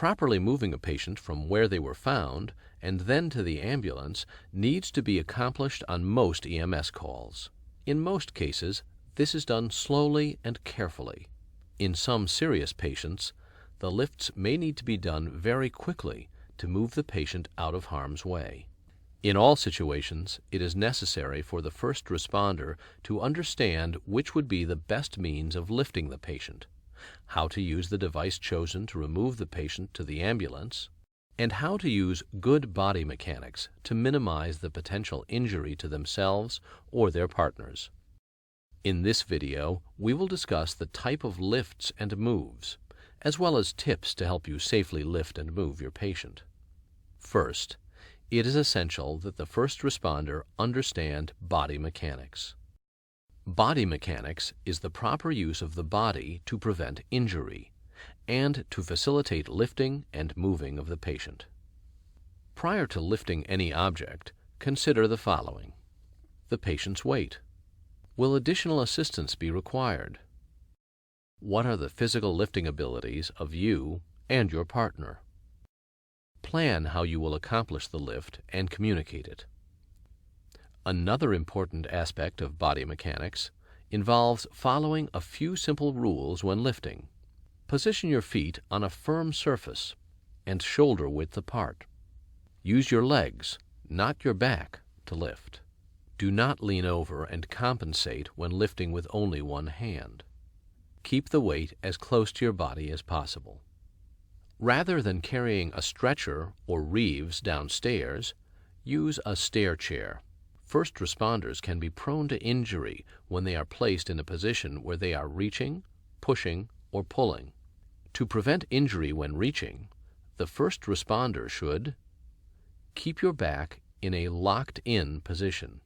Properly moving a patient from where they were found and then to the ambulance needs to be accomplished on most EMS calls. In most cases, this is done slowly and carefully. In some serious patients, the lifts may need to be done very quickly to move the patient out of harm's way. In all situations, it is necessary for the first responder to understand which would be the best means of lifting the patient, how to use the device chosen to remove the patient to the ambulance, and how to use good body mechanics to minimize the potential injury to themselves or their partners. In this video, we will discuss the type of lifts and moves, as well as tips to help you safely lift and move your patient. First, it is essential that the first responder understand body mechanics. Body mechanics is the proper use of the body to prevent injury and to facilitate lifting and moving of the patient. Prior to lifting any object, consider the following: the patient's weight. Will additional assistance be required? What are the physical lifting abilities of you and your partner? Plan how you will accomplish the lift and communicate it. Another important aspect of body mechanics involves following a few simple rules when lifting. Position your feet on a firm surface and shoulder width apart. Use your legs, not your back, to lift. Do not lean over and compensate when lifting with only one hand. Keep the weight as close to your body as possible. Rather than carrying a stretcher or reeves downstairs, use a stair chair. First responders can be prone to injury when they are placed in a position where they are reaching, pushing, or pulling. To prevent injury when reaching, the first responder should keep your back in a locked-in position.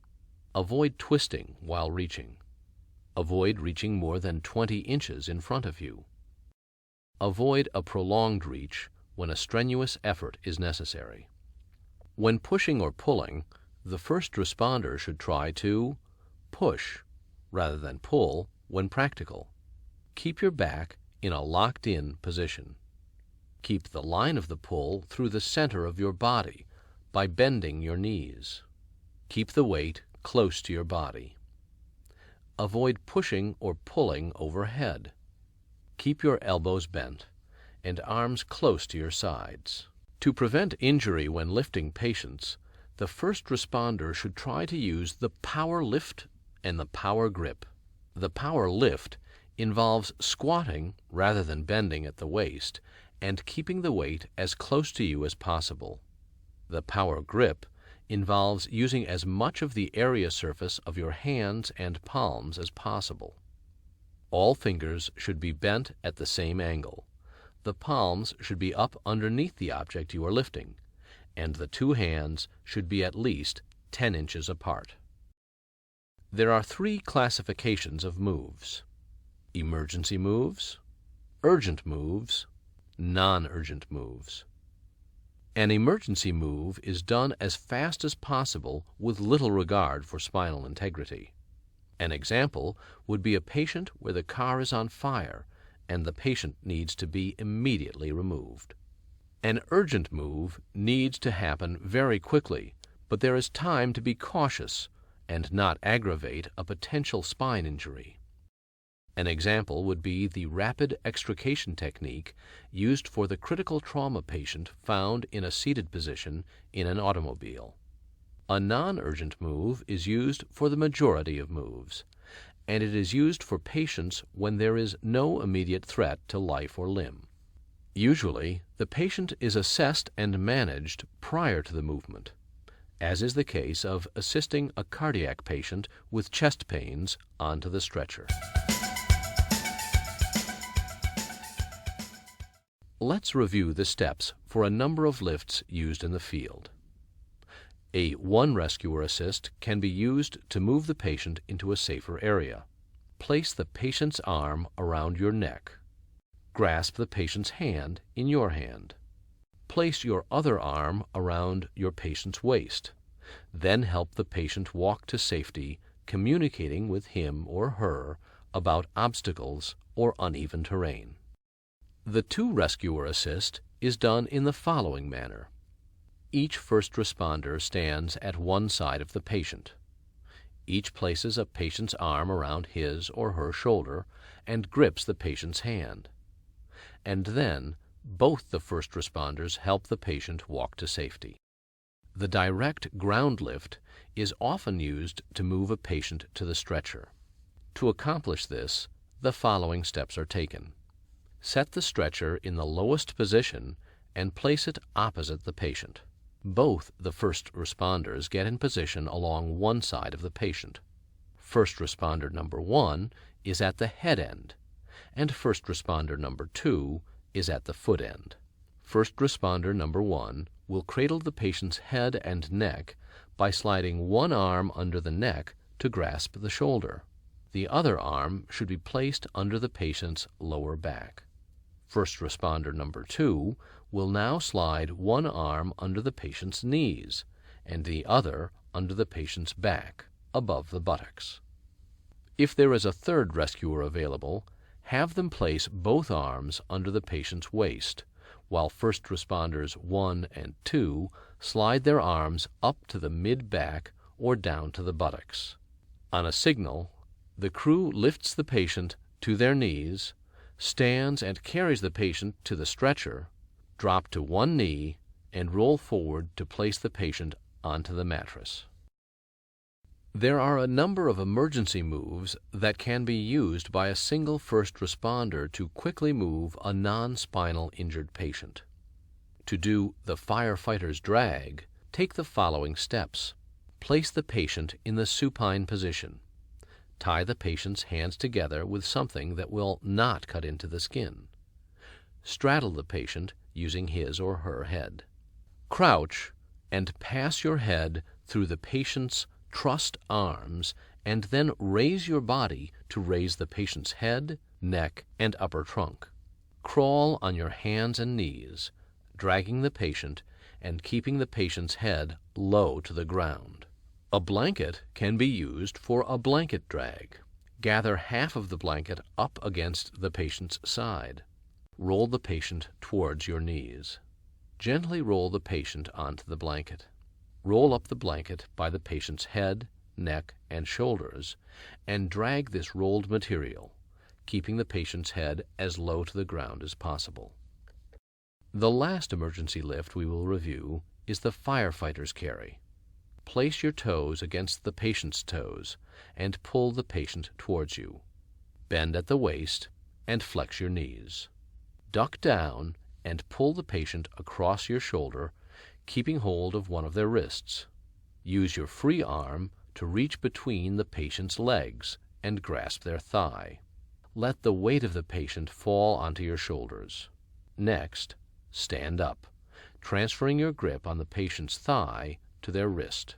Avoid twisting while reaching. Avoid reaching more than 20 inches in front of you. Avoid a prolonged reach when a strenuous effort is necessary. When pushing or pulling, the first responder should try to push rather than pull when practical. Keep your back in a locked-in position. Keep the line of the pull through the center of your body by bending your knees. Keep the weight close to your body. Avoid pushing or pulling overhead. Keep your elbows bent and arms close to your sides. To prevent injury when lifting patients, the first responder should try to use the power lift and the power grip. The power lift involves squatting rather than bending at the waist and keeping the weight as close to you as possible. The power grip involves using as much of the area surface of your hands and palms as possible. All fingers should be bent at the same angle. The palms should be up underneath the object you are lifting, and the two hands should be at least 10 inches apart. There are 3 classifications of moves: emergency moves, urgent moves, non-urgent moves. An emergency move is done as fast as possible with little regard for spinal integrity. An example would be a patient where the car is on fire and the patient needs to be immediately removed. An urgent move needs to happen very quickly, but there is time to be cautious and not aggravate a potential spine injury. An example would be the rapid extrication technique used for the critical trauma patient found in a seated position in an automobile. A non-urgent move is used for the majority of moves, and it is used for patients when there is no immediate threat to life or limb. Usually, the patient is assessed and managed prior to the movement, as is the case of assisting a cardiac patient with chest pains onto the stretcher. Let's review the steps for a number of lifts used in the field. A one rescuer assist can be used to move the patient into a safer area. Place the patient's arm around your neck. Grasp the patient's hand in your hand. Place your other arm around your patient's waist. Then help the patient walk to safety, communicating with him or her about obstacles or uneven terrain. The two rescuer assist is done in the following manner. Each first responder stands at one side of the patient. Each places a patient's arm around his or her shoulder and grips the patient's hand. And then both the first responders help the patient walk to safety. The direct ground lift is often used to move a patient to the stretcher. To accomplish this, the following steps are taken. Set the stretcher in the lowest position and place it opposite the patient. Both the first responders get in position along one side of the patient. First responder number 1 is at the head end, and first responder number 2 is at the foot end. First responder number 1 will cradle the patient's head and neck by sliding one arm under the neck to grasp the shoulder. The other arm should be placed under the patient's lower back. First responder number 2 will now slide one arm under the patient's knees and the other under the patient's back, above the buttocks. If there is a third rescuer available, have them place both arms under the patient's waist, while first responders 1 and 2 slide their arms up to the mid-back or down to the buttocks. On a signal, the crew lifts the patient to their knees, stands and carries the patient to the stretcher, drop to one knee, and roll forward to place the patient onto the mattress. There are a number of emergency moves that can be used by a single first responder to quickly move a non-spinal injured patient. To do the firefighter's drag, take the following steps. Place the patient in the supine position. Tie the patient's hands together with something that will not cut into the skin. Straddle the patient using his or her head. Crouch and pass your head through the patient's trussed arms and then raise your body to raise the patient's head, neck, and upper trunk. Crawl on your hands and knees, dragging the patient and keeping the patient's head low to the ground. A blanket can be used for a blanket drag. Gather half of the blanket up against the patient's side. Roll the patient towards your knees. Gently roll the patient onto the blanket. Roll up the blanket by the patient's head, neck, and shoulders, and drag this rolled material, keeping the patient's head as low to the ground as possible. The last emergency lift we will review is the firefighter's carry. Place your toes against the patient's toes and pull the patient towards you. Bend at the waist and flex your knees. Duck down and pull the patient across your shoulder, keeping hold of one of their wrists. Use your free arm to reach between the patient's legs and grasp their thigh. Let the weight of the patient fall onto your shoulders. Next, stand up, transferring your grip on the patient's thigh to their wrist.